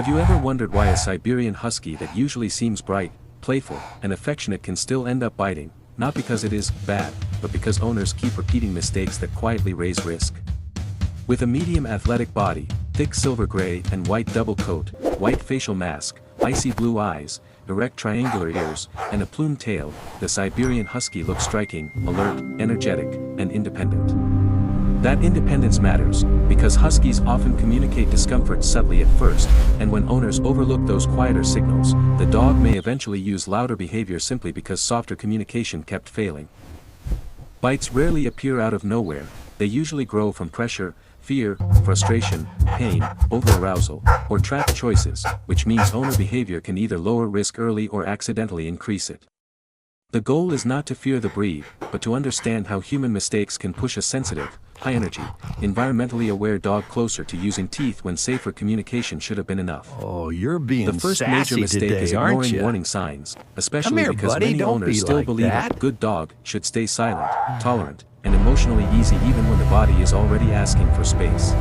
Have you ever wondered why a Siberian Husky that usually seems bright, playful, and affectionate can still end up biting, not because it is bad, but because owners keep repeating mistakes that quietly raise risk? With a medium athletic body, thick silver gray and white double coat, white facial mask, icy blue eyes, erect triangular ears, and a plumed tail, the Siberian Husky looks striking, alert, energetic, and independent. That independence matters, because Huskies often communicate discomfort subtly at first, and when owners overlook those quieter signals, the dog may eventually use louder behavior simply because softer communication kept failing. Bites rarely appear out of nowhere, they usually grow from pressure, fear, frustration, pain, over-arousal, or trapped choices, which means owner behavior can either lower risk early or accidentally increase it. The goal is not to fear the breed, but to understand how human mistakes can push a sensitive, high-energy, environmentally aware dog closer to using teeth when safer communication should have been enough. Oh, you're being The first major sassy mistake today, is aren't ignoring you? warning signs, especially here, because buddy, many don't owners be still like believe that. a good dog should stay silent, tolerant, and emotionally easy even when the body is already asking for space.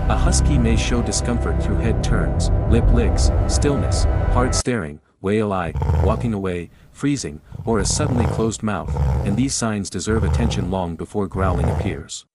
A Husky may show discomfort through head turns, lip licks, stillness, hard staring, whale eye, walking away, freezing, or a suddenly closed mouth, and these signs deserve attention long before growling appears.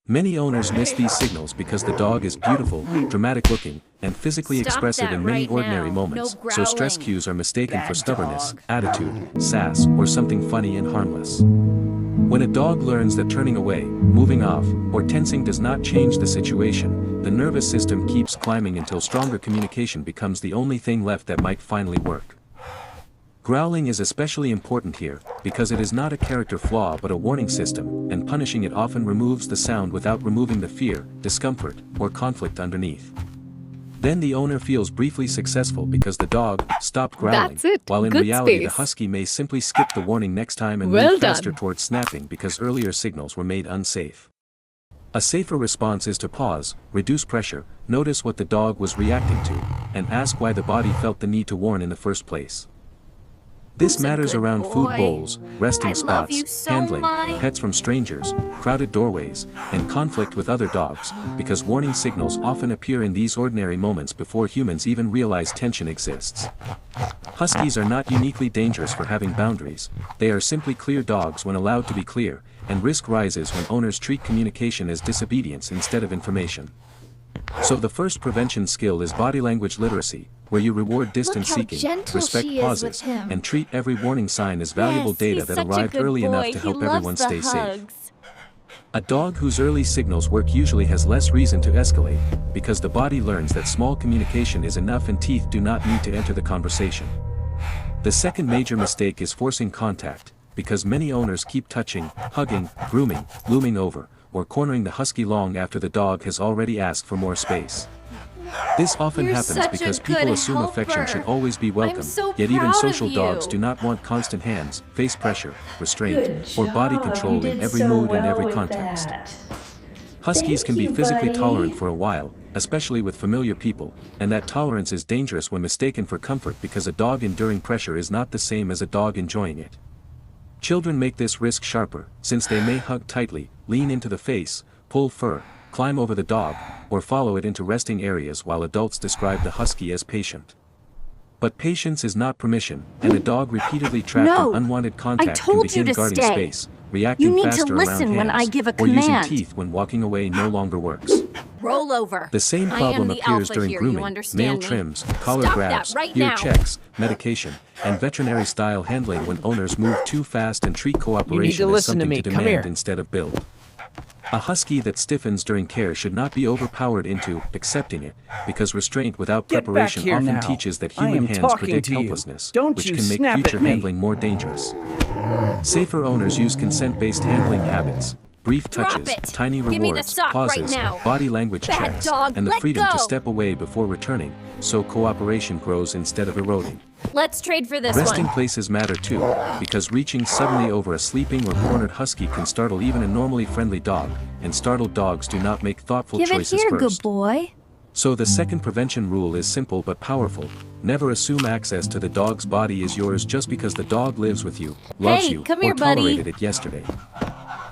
Many owners miss these signals because the dog is beautiful, dramatic-looking, and physically Stop expressive that in many right ordinary now. moments, No so stress growling. cues are mistaken for Bad stubbornness, dog. attitude, sass, or something funny and harmless. When a dog learns that turning away, moving off, or tensing does not change the situation, the nervous system keeps climbing until stronger communication becomes the only thing left that might finally work. Growling is especially important here, because it is not a character flaw but a warning system, and punishing it often removes the sound without removing the fear, discomfort, or conflict underneath. Then the owner feels briefly successful because the dog stopped growling, That's it. while in Good reality the space. Husky may simply skip the warning next time and Well move faster done. towards snapping because earlier signals were made unsafe. A safer response is to pause, reduce pressure, notice what the dog was reacting to, and ask why the body felt the need to warn in the first place. This Who's a matters good around food boy? bowls, resting I love you spots, so handling, much. pets from strangers, crowded doorways, and conflict with other dogs, because warning signals often appear in these ordinary moments before humans even realize tension exists. Huskies are not uniquely dangerous for having boundaries, they are simply clear dogs when allowed to be clear, and risk rises when owners treat communication as disobedience instead of information. So the first prevention skill is body language literacy, where you reward distance how seeking, gentle respect she is pauses, with him. and treat every warning sign as valuable Yes, data he's that such a arrived good early boy. enough to He help loves everyone the stay safe. hugs. A dog whose early signals work usually has less reason to escalate, because the body learns that small communication is enough and teeth do not need to enter the conversation. The second major mistake is forcing contact, because many owners keep touching, hugging, grooming, looming over, or cornering the Husky long after the dog has already asked for more space. This often You're happens such a because good people assume affection should helper. always be welcome, so yet even proud of social dogs you. do not want constant hands, face pressure, restraint, Good or body job. control You in did every so mood and well every with context. that. Huskies can Thank be you, physically buddy. tolerant for a while, especially with familiar people, and that tolerance is dangerous when mistaken for comfort because a dog enduring pressure is not the same as a dog enjoying it. Children make this risk sharper, since they may hug tightly, lean into the face, pull fur, climb over the dog, or follow it into resting areas while adults describe the Husky as patient. But patience is not permission, and a dog repeatedly trapped No, in unwanted I contact can told you begin to guarding stay. space, reacting You need to faster around listen when hands, I give a or using command. teeth when walking away no longer works. Roll over. The same I am problem the appears alpha during here, you grooming, understand nail me? trims, collar Stop grabs, that right ear now. checks, medication, and veterinary-style handling when owners move too fast and treat cooperation as listen to something me. to Come demand here. instead of build. A Husky that stiffens during care should not be overpowered into accepting it, because restraint without Get back preparation here often now. teaches that I human am hands talking predict to you. helplessness, Don't which you can make snap at future me. handling more dangerous. Safer owners use consent-based handling habits, brief Drop touches, it. tiny Give me the rewards, sock right pauses, now. body language Bad checks, dog, and the let freedom to go. step away before returning, so cooperation grows instead of eroding. Let's trade for this Resting one. places matter too, because reaching suddenly over a sleeping or cornered Husky can startle even a normally friendly dog, and startled dogs do not make thoughtful Give it choices here, good first. boy. So the second prevention rule is simple but powerful. Never assume access to the dog's body is yours just because the dog lives with you, loves Hey, you, come or here, buddy. tolerated it yesterday.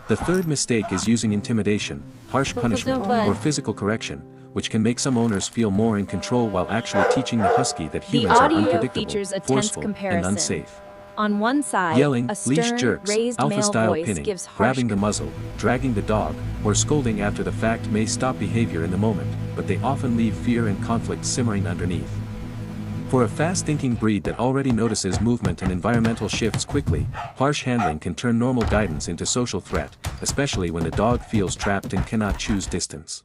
The third mistake is using intimidation, harsh punishment, bud. or physical correction, which can make some owners feel more in control while actually teaching the husky that The humans are audio unpredictable, features a tense forceful, and comparison. unsafe. On one side, Yelling, a leash stern, jerks, raised male alpha-style voice pinning, gives harsh grabbing the muzzle, dragging the dog, or scolding after the fact may stop behavior in the moment, but they often leave fear and conflict simmering underneath. For a fast-thinking breed that already notices movement and environmental shifts quickly, harsh handling can turn normal guidance into social threat, especially when the dog feels trapped and cannot choose distance.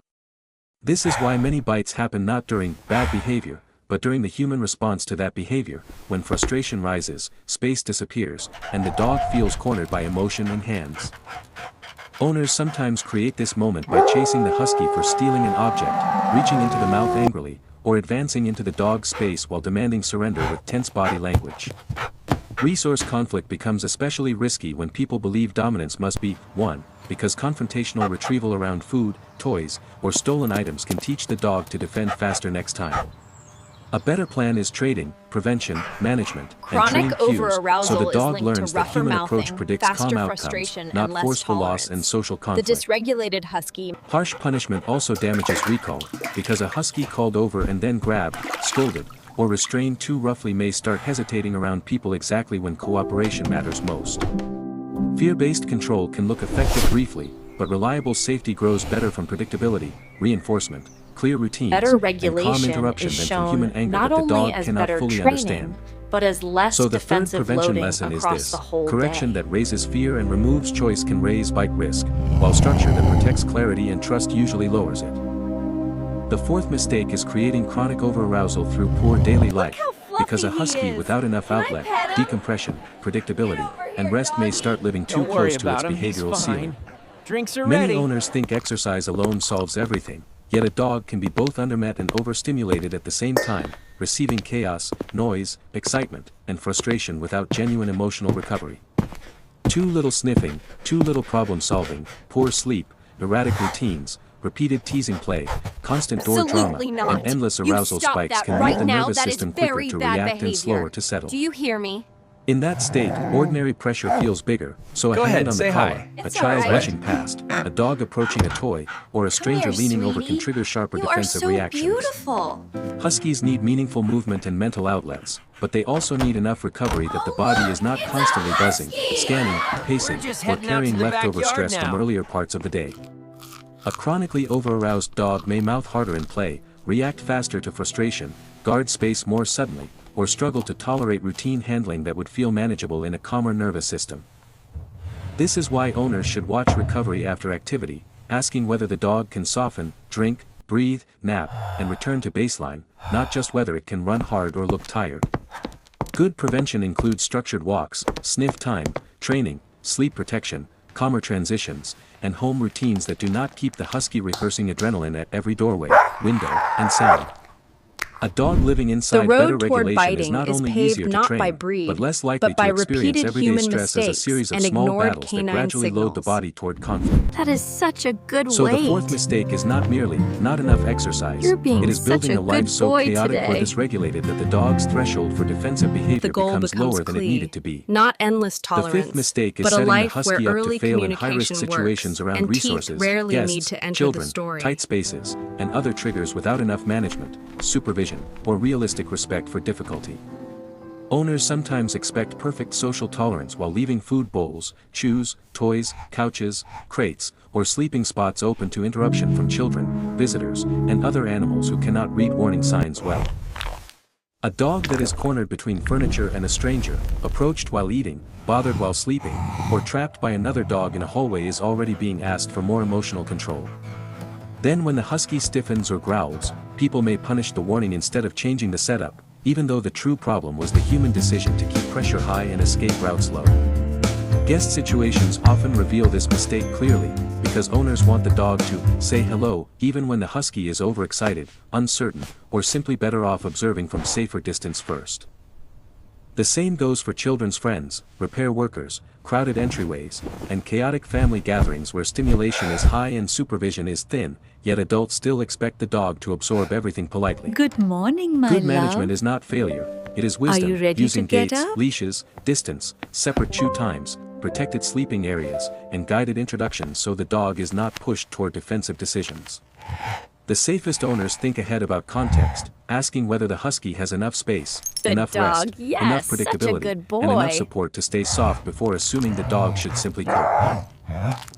This is why many bites happen not during bad behavior, but during the human response to that behavior, when frustration rises, space disappears, and the dog feels cornered by emotion and hands. Owners sometimes create this moment by chasing the husky for stealing an object, reaching into the mouth angrily, or advancing into the dog's space while demanding surrender with tense body language. Resource conflict becomes especially risky when people believe dominance must be won, because confrontational retrieval around food, toys, or stolen items can teach the dog to defend faster next time. A better plan is trading, prevention, management, and Chronic trained cues, overarousal so the is dog linked learns to that rougher human approach mouthing, predicts faster calm outcomes, frustration, not and less forceful loss tolerance. and social The conflict. dysregulated husky. Harsh punishment also damages recall, because a husky called over and then grabbed, scolded, or restrained too roughly may start hesitating around people exactly when cooperation matters most. Fear-based control can look effective briefly, but reliable safety grows better from predictability, reinforcement, clear routines, Better and calm regulation interruption is than from shown human anger not that the only dog as cannot better fully training, understand. but as less So the third defensive prevention loading lesson is across this: the whole correction day. that raises fear and removes choice can raise bite risk, while structure that protects clarity and trust usually lowers it. The fourth mistake is creating chronic overarousal through poor daily life, because a husky without enough outlet, decompression, predictability, and rest may start living too Don't worry close to its about him, he's behavioral ceiling. fine. Drinks are Many ready. owners think exercise alone solves everything, yet a dog can be both undermet and overstimulated at the same time, receiving chaos, noise, excitement, and frustration without genuine emotional recovery. Too little sniffing, too little problem solving, poor sleep, erratic routines, repeated teasing play, constant door drama, Absolutely not. and endless You arousal stop spikes that can right make the now. nervous That is system quicker very to bad react and behavior. slower to settle. Do you hear me? In that state, ordinary pressure feels bigger, so a Go hand ahead, on the say collar, hi. a It's child alright. rushing past, a dog approaching a toy, or a stranger here, leaning over sweetie. can trigger sharper You are defensive so reactions. beautiful. Huskies need meaningful movement and mental outlets, but they also need enough recovery that the body is not constantly buzzing, scanning, pacing, We're just or heading out carrying to the leftover backyard stress from now. earlier parts of the day. A chronically over-aroused dog may mouth harder in play, react faster to frustration, guard space more suddenly, or struggle to tolerate routine handling that would feel manageable in a calmer nervous system. This is why owners should watch recovery after activity, asking whether the dog can soften, drink, breathe, nap, and return to baseline, not just whether it can run hard or look tired. Good prevention includes structured walks, sniff time, training, sleep protection, calmer transitions, and home routines that do not keep the husky rehearsing adrenaline at every doorway, window, and sound. A dog living inside The better road toward regulation is biting not is only paved easier to not train, by breed, but less likely but by to experience repeated everyday human stress as a mistakes series of and small ignored battles that canine gradually load the signals. body toward conflict. That is such a good So weight. the fourth mistake is not merely not enough exercise, You're being it is such building a a life good so boy chaotic or today. dysregulated that the dog's threshold for defensive behavior The goal becomes becomes lower than it clear, needed to be. not endless The tolerance, fifth mistake is but a setting the life where husky up to early fail in high-risk communication situations works, around and resources, teeth rarely guests, need to enter children, the story. tight spaces, and other triggers without enough management, supervision, or realistic respect for difficulty. Owners sometimes expect perfect social tolerance while leaving food bowls, chews, toys, couches, crates, or sleeping spots open to interruption from children, visitors, and other animals who cannot read warning signs well. A dog that is cornered between furniture and a stranger, approached while eating, bothered while sleeping, or trapped by another dog in a hallway is already being asked for more emotional control. Then when the husky stiffens or growls, people may punish the warning instead of changing the setup, even though the true problem was the human decision to keep pressure high and escape routes low. Guest situations often reveal this mistake clearly, because owners want the dog to say hello even when the husky is overexcited, uncertain, or simply better off observing from safer distance first. The same goes for children's friends, repair workers, crowded entryways, and chaotic family gatherings where stimulation is high and supervision is thin, yet adults still expect the dog to absorb everything politely. Good morning, my Good love. management is not failure, it is wisdom, you ready using to get gates, up? leashes, distance, separate chew times, protected sleeping areas, and guided introductions so the dog is not pushed toward defensive decisions. The safest owners think ahead about context, asking whether the husky has enough space, Good enough dog. rest, Yes, enough such a predictability, good and enough boy. support to stay soft before assuming the dog should simply cope.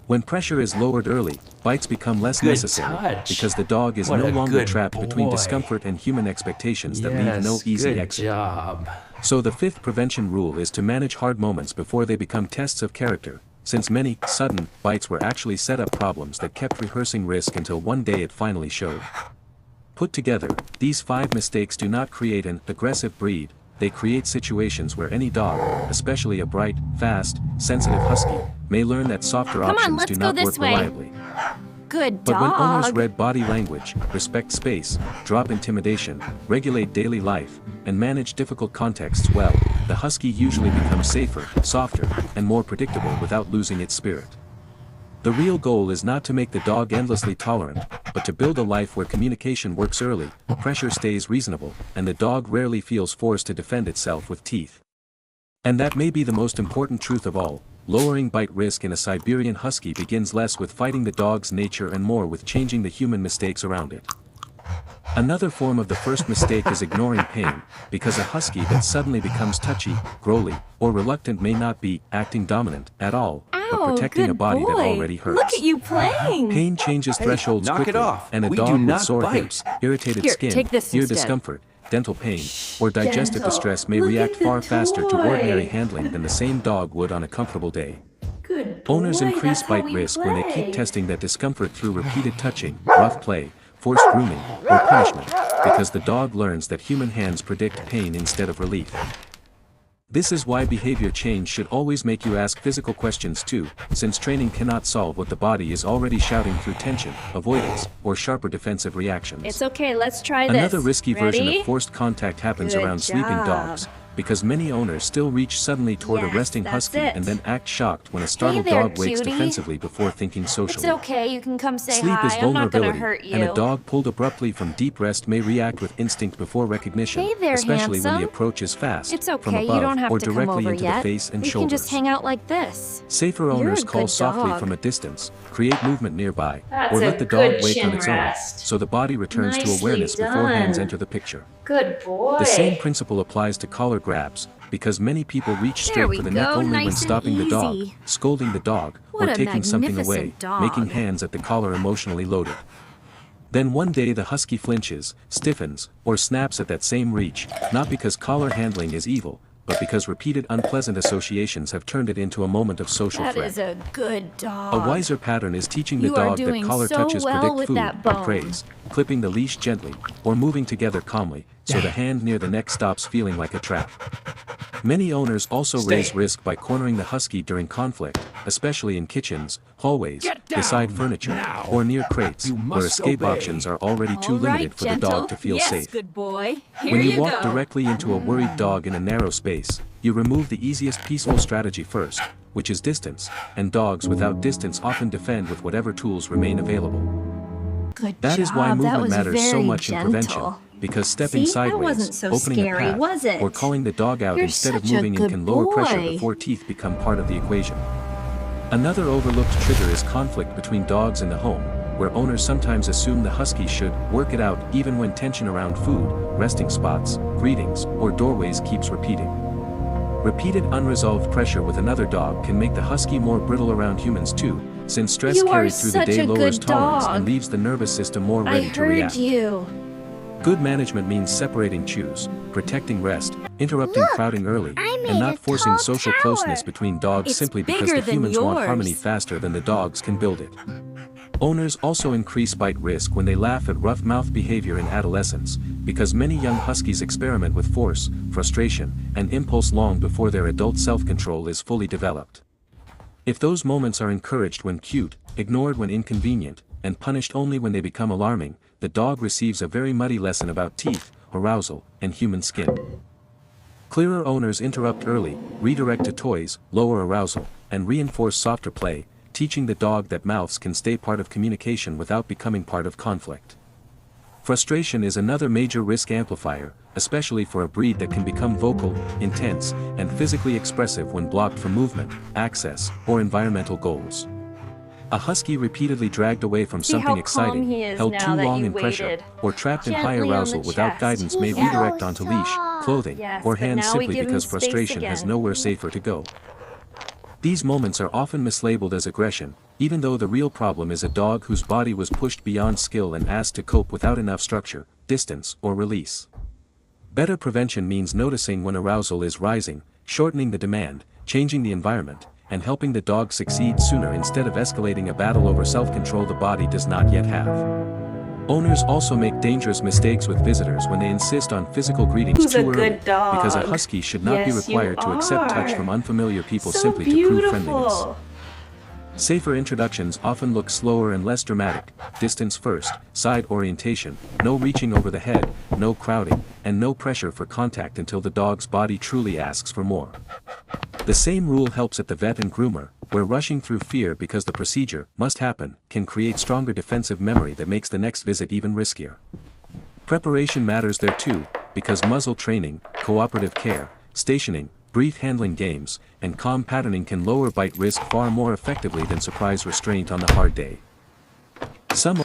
When pressure is lowered early, bites become less Good necessary touch. because the dog is What no a longer good trapped between boy. discomfort and human expectations that leave no easy good exit. job. So the fifth prevention rule is to manage hard moments before they become tests of character, since many sudden bites were actually set up problems that kept rehearsing risk until one day it finally showed. Put together, these 5 mistakes do not create an aggressive breed, they create situations where any dog, especially a bright, fast, sensitive husky, may learn that softer Come on, options let's do go not this work way. reliably. Good But when owners dog. read body language, respect space, drop intimidation, regulate daily life, and manage difficult contexts well, the husky usually becomes safer, softer, and more predictable without losing its spirit. The real goal is not to make the dog endlessly tolerant, but to build a life where communication works early, pressure stays reasonable, and the dog rarely feels forced to defend itself with teeth. And that may be the most important truth of all. Lowering bite risk in a Siberian Husky begins less with fighting the dog's nature and more with changing the human mistakes around it. Another form of the first mistake is ignoring pain, because a husky that suddenly becomes touchy, growly, or reluctant may not be acting dominant at all, but Ow, protecting good a body that boy. already hurts. Look at you playing. Pain changes thresholds knock it quickly, off. and a We do dog with not sore bite. hips, irritated Here, skin, take this ear instead. discomfort, dental pain, or digestive Gentle. distress may Look react at the far faster to ordinary toy. handling than the same dog would on a comfortable day. Good boy, Owners increase that's how bite we risk when they play. keep testing that discomfort through repeated touching, rough play, forced grooming, or punishment, because the dog learns that human hands predict pain instead of relief. This is why behavior change should always make you ask physical questions too, since training cannot solve what the body is already shouting through tension, avoidance, or sharper defensive reactions. It's okay, let's try this. Another risky version Ready? of forced contact happens Good around sleeping job. dogs, because many owners still reach suddenly toward a Yes, resting that's husky it. and then act shocked when a startled there, dog wakes cutie. defensively before thinking It's socially. okay, you can come say Sleep hi. is I'm not gonna vulnerability, hurt you. and a dog pulled abruptly from deep rest may react with instinct before recognition, Hey there, especially when the handsome. approach is fast, It's from okay, above, you don't have or to come directly over into yet. the face and We shoulders. can just hang out like this. Safer You're owners a call good softly dog. from a distance, create movement nearby, That's or a let the dog good wake chin on its rest. own, so the body returns to Nicely awareness before hands done. enter the picture. Good boy. The same principle applies to collar grabs, because many people reach There straight we for the neck go, only when nice and stopping the dog, easy. scolding the dog, What or a taking something away, magnificent dog. making hands at the collar emotionally loaded. Then one day the husky flinches, stiffens, or snaps at that same reach, not because collar handling is evil, but because repeated unpleasant associations have turned it into a moment of social That threat. is a good dog. A wiser pattern is teaching the You are dog that doing collar so touches well predict with food, that or bone. praise, clipping the leash gently, or moving together calmly, so the hand near the neck stops feeling like a trap. Many owners also raise risk by cornering the husky during conflict, especially in kitchens, hallways, beside furniture, or near crates, where escape options are already too All right, limited for the gentle. dog to feel yes, safe. good boy. Here When you you walk go. directly into a worried dog in a narrow space, you remove the easiest peaceful strategy first, which is distance, and dogs without distance often defend with whatever tools remain available. Good That is why job. That movement was matters so very much in prevention, gentle. because stepping See, that sideways, wasn't so opening scary, a path, was it? or calling the dog out You're instead of such a moving in good can lower pressure boy. before teeth become part of the equation. Another overlooked trigger is conflict between dogs in the home, where owners sometimes assume the husky should work it out even when tension around food, resting spots, greetings, or doorways keeps repeating. Repeated unresolved pressure with another dog can make the husky more brittle around humans too, since stress You are carried through the such day a lowers good tolerance dog. and leaves the nervous system more I ready to heard react. you. Good management means separating chews, protecting rest, interrupting Look, crowding early, I made and a not forcing tall social tower. closeness between dogs It's simply because bigger the than humans want yours. harmony faster than the dogs can build it. Owners also increase bite risk when they laugh at rough mouth behavior in adolescence, because many young huskies experiment with force, frustration, and impulse long before their adult self-control is fully developed. If those moments are encouraged when cute, ignored when inconvenient, and punished only when they become alarming, the dog receives a very muddy lesson about teeth, arousal, and human skin. Clearer owners interrupt early, redirect to toys, lower arousal, and reinforce softer play, teaching the dog that mouths can stay part of communication without becoming part of conflict. Frustration is another major risk amplifier, especially for a breed that can become vocal, intense, and physically expressive when blocked from movement, access, or environmental goals. A husky repeatedly dragged away from See how something calm exciting, he is held now too that long you in pressure, waited. or trapped in high Gently on arousal the without chest. guidance may He's redirect so onto leash, soft. clothing, Yes, or but hands now we simply give him because space frustration has again. nowhere safer to go. These moments are often mislabeled as aggression, even though the real problem is a dog whose body was pushed beyond skill and asked to cope without enough structure, distance, or release. Better prevention means noticing when arousal is rising, shortening the demand, changing the environment, and helping the dog succeed sooner instead of escalating a battle over self-control the body does not yet have. Owners also make dangerous mistakes with visitors when they insist on physical greetings Who's a too early, good dog? because a husky should not be Yes, you required to accept touch are. from unfamiliar people So simply to prove friendliness. beautiful. Safer introductions often look slower and less dramatic: distance first, side orientation, no reaching over the head, no crowding, and no pressure for contact until the dog's body truly asks for more. The same rule helps at the vet and groomer, where rushing through fear because the procedure must happen can create stronger defensive memory that makes the next visit even riskier. Preparation matters there too, because muzzle training, cooperative care, stationing, brief handling games, and calm patterning can lower bite risk far more effectively than surprise restraint on the hard day. Some